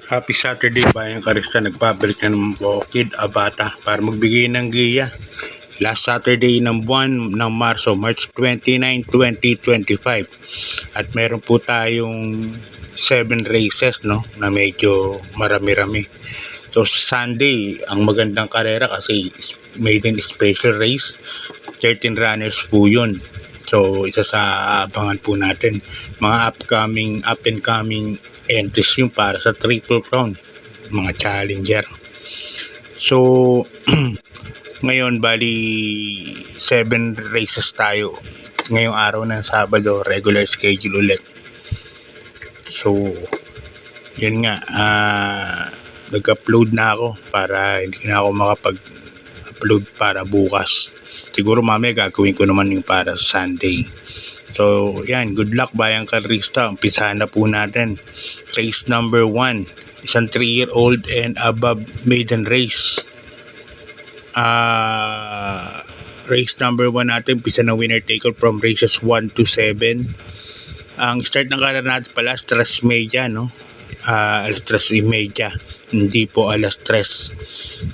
Happy Saturday, Bayang Karista. Nagbabalik na naman po Kid Abata para magbigay ng giya. Last Saturday ng buwan ng Marso, March 29, 2025. At meron po tayong 7 races, no, na medyo marami-rami. So Sunday, ang magandang karera kasi maiden special race. 13 runners po yun. So isa sa abangan po natin. Mga up and coming entries yung para sa Triple Crown, mga challenger. So ngayon bali 7 races tayo ngayong araw ng Sabado, regular schedule ulit. So yun nga, nag-upload na ako para hindi na ako makapag-upload para bukas. Siguro mamaya gagawin ko naman yung para Sunday. So yan, good luck Bayang Karista. Umpisahan na po natin. Race number 1, isang 3-year-old and above maiden race. Race number 1 natin, pisa ng winner take all from races 1 to 7. Ang start ng karera natin pala alas 3:30, no? Alas 3:30, hindi po alas 3.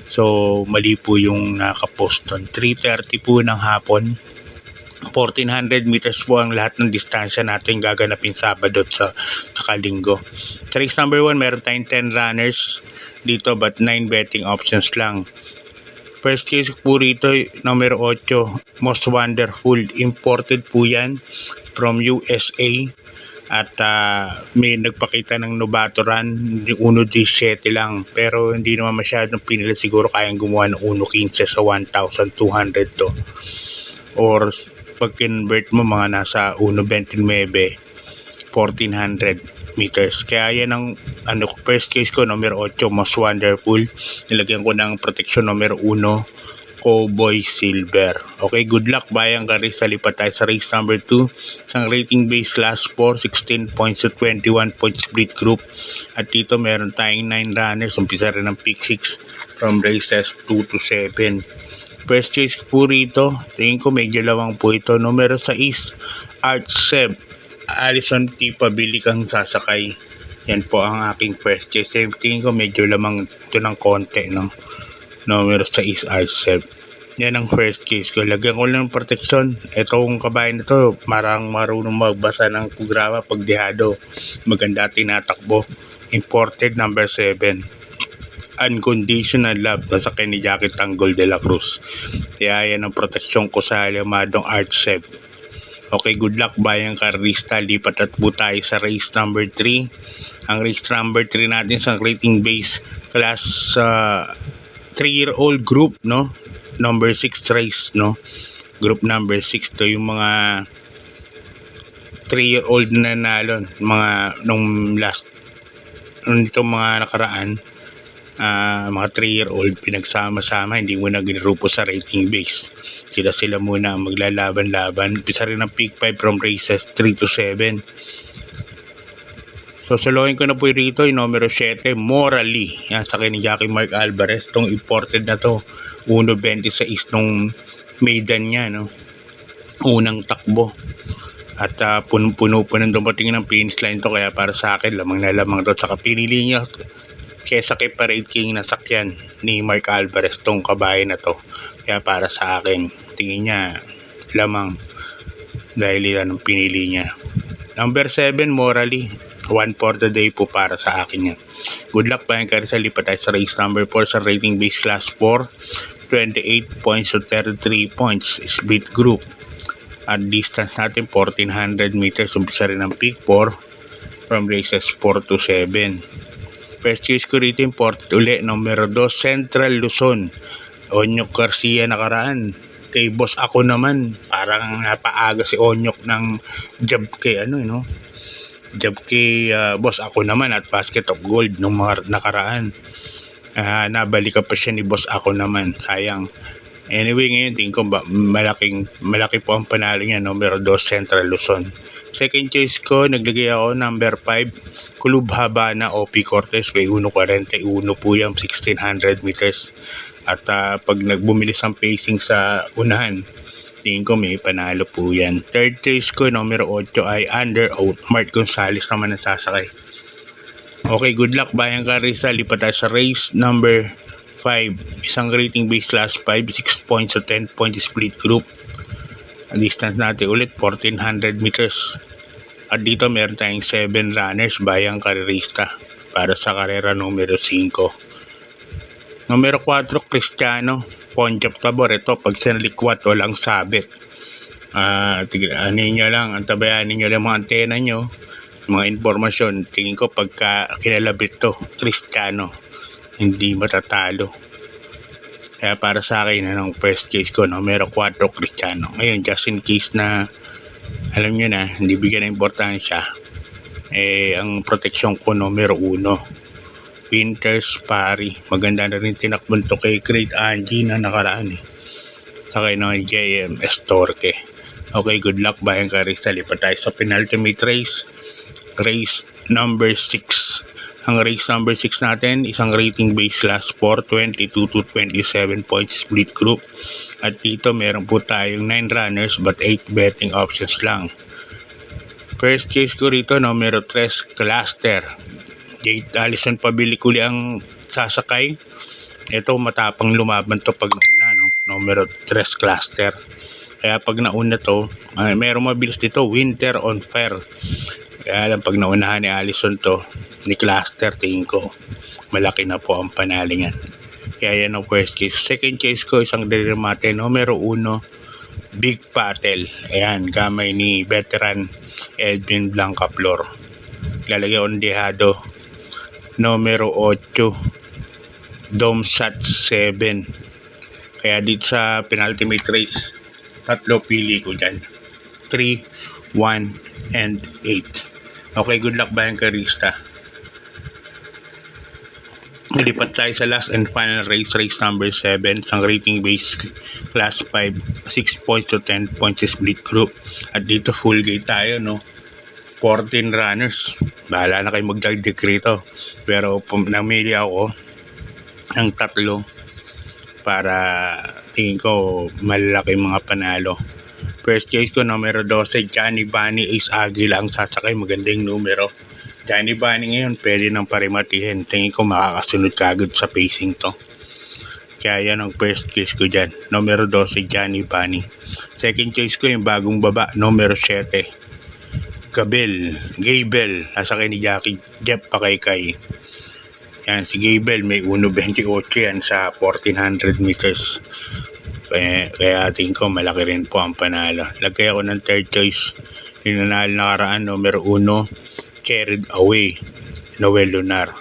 So mali po yung nakapost doon. 3:30 po ng hapon. 1400 meters po ang lahat ng distansya natin gaganapin Sabado sa Linggo. Sa race number 1, meron tayong 10 runners dito but 9 betting options lang. First case po rito, numero 8, Most Wonderful. Imported po yan from USA. At may nagpakita ng novato run, 1.17 lang. Pero hindi naman masyadong pinili. Siguro kayang gumawa ng 1.15 sa 1,200 to. Or pag convert mo mga nasa 1.29, 1,400 meters. Kaya yan ang first case ko, numero 8, Most Wonderful. Nilagyan ko ng protection numero 1, Cowboy Silver. Okay, good luck Bayang Karista. Lipat tayo sa race number 2. Isang rating base last 4, 16 points to 21 points split group. At dito meron tayong 9 runners. Umpisa rin ng pick 6 from races 2 to 7. First case po rito, tingin ko medyo lawang po ito. Numero 6, Art Seb. Alison T. Pabili kang sasakay. Yan po ang aking first case. Tingin ko medyo lamang ito ng konti, no? Numero 6, Art Seb. Yan ang first case ko. Lagyan ko lang ng protection. Itong kabayan na to, marunong magbasa ng programa pag dehado. Maganda tinatakbo. Imported number 7. Unconditional Love, nasa kay ni Jackie Tanggol de la Cruz. Kaya yan ang proteksyon ko sa Alamadong Art Seb. Okay, good luck Bayang Karista. Lipat at po tayo sa race number 3. Ang race number 3 natin sa rating base class 3-year-old group, no? Number 6 race, no? Group number 6 to yung mga 3-year-old na nanalo, mga nung itong mga nakaraan. Mga 3-year-old pinagsama-sama, hindi mo na ginrupo sa rating base. Sila muna maglalaban-laban. Pisa rin ng pick 5 from races 3 to 7. So salohin ko na po rito yung numero 7, Morally. Yan sa ni Jackie Mark Alvarez. Itong imported na to, 1.26 nung maiden niya, no? Unang takbo. At puno-puno po nang dumating ng finish line to, kaya para sa akin lamang na lamang to. Saka pinili niya kesa kay Parade King na sakyan ni Mark Alvarez tong kabayan na to. Kaya para sa akin, tingin niya lamang dahil yan ang pinili niya. Number 7, Morally. 1 for the day po para sa akin yan. Good luck Bayang Karista. Lipat tayo sa race number 4 sa rating base class 4. 28 points to 33 points. Split group. At distance natin 1,400 meters. Umpisa rin ng pick 4 from races 4 to 7. First case ko rito imported uli, numero 2, Central Luzon. Onyok Garcia nakaraan. Kay boss ako naman, parang napaaga si Onyok ng job kay job kay boss ako naman at basket of gold nung mga nakaraan. Nabalikan pa siya ni boss ako naman. Sayang. Anyway, ngayon tingin ko malaki po ang panalo niya, numero 2, Central Luzon. Second choice ko, naglagay ako number 5, Club Habana, OP Cortez. May 1.41 po yan, 1,600 meters. At pag nagbumilis ang pacing sa unahan, tingin ko may panalo po yan. Third choice ko, numero 8 ay Under Oath. Mark Gonzalez naman ang sasakay. Okay, good luck Bayang Karista. Lipat tayo sa race number 5. Isang rating base class 5, 6 points to 10 point split group. Ang distance natin ulit 1400 meters. At dito meron tayong 7 runners Bayang Karista para sa karera numero 5. Numero 4, Cristiano Ponchap Tabor. Ito, pag sinalikwat, walang sabit. Anin nyo lang, antabayanin nyo lang mga antena nyo, mga informasyon. Tingin ko pagka kinalabit to, Cristiano, hindi matatalo. Kaya para sa akin, anong first case ko, numero 4, Cristiano. Ngayon, just in case na, alam nyo na, hindi bigyan ng importansya, ang proteksyon ko, numero 1. Winters Pari. Maganda na rin tinakbon to kay Great Angie na nakaraan Saka ng JM Estorque. Okay, good luck Bayang Karista. Lipat tayo sa penultimate race. Race number 6. Ang race number 6 natin, isang rating base class 4, 22 to 27 points split group. At dito meron po tayong 9 runners but 8 betting options lang. First case ko rito, numero 3, Cluster. Jade Allison Pabiliculi ang sasakay. Ito matapang lumaban to pag nauna, numero 3, Cluster. Kaya pag nauna to, merong mabilis dito, Winter on Fire. Kaya lang pag naunahan ni Allison to, ni Cluster, tingin ko malaki na po ang panalingan. Kaya yan ang first case. Second case ko, isang dirimate, numero 1, Big Patel. Ayan, gamay ni veteran Edwin Blancaflor. Lalagay on dehado, numero 8, Domsat 7. Kaya dito sa penultimate race, tatlo pili ko dyan, 3, 1, and 8. Okay, good luck Bayang Karista. Nilipat tayo sa last and final race, race number 7, isang rating base class 5, 6 points to 10 points split group. At dito full gate tayo, 14 runners. Bahala na kayo magdagdag rito. Pero namili ako ng 3 para tingin ko malaki mga panalo. First case ko, numero 12, Johnny Bunny Ace Aguila ang sasakay. Magandang numero. Johnny Bunny ngayon, pwede nang parimatihin. Tingin ko makakasunod kagad sa pacing to. Kaya yan ang first case ko dyan. Numero 12, Johnny Bunny. Second case ko, yung bagong baba, numero 7. Gable, nasa kay ni Jackie Jeff Pakaykay. Yan, si Gable may 1.28 yan sa 1400 meters. Kaya tingin ko malaki rin po ang panalo. Lagay ako ng third choice. Yung nanalo nakaraan, numero 1, Carried Away, Noel Lunar.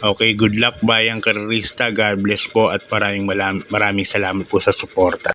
Okay, good luck Bayang Karista. God bless po at maraming salamat po sa suporta.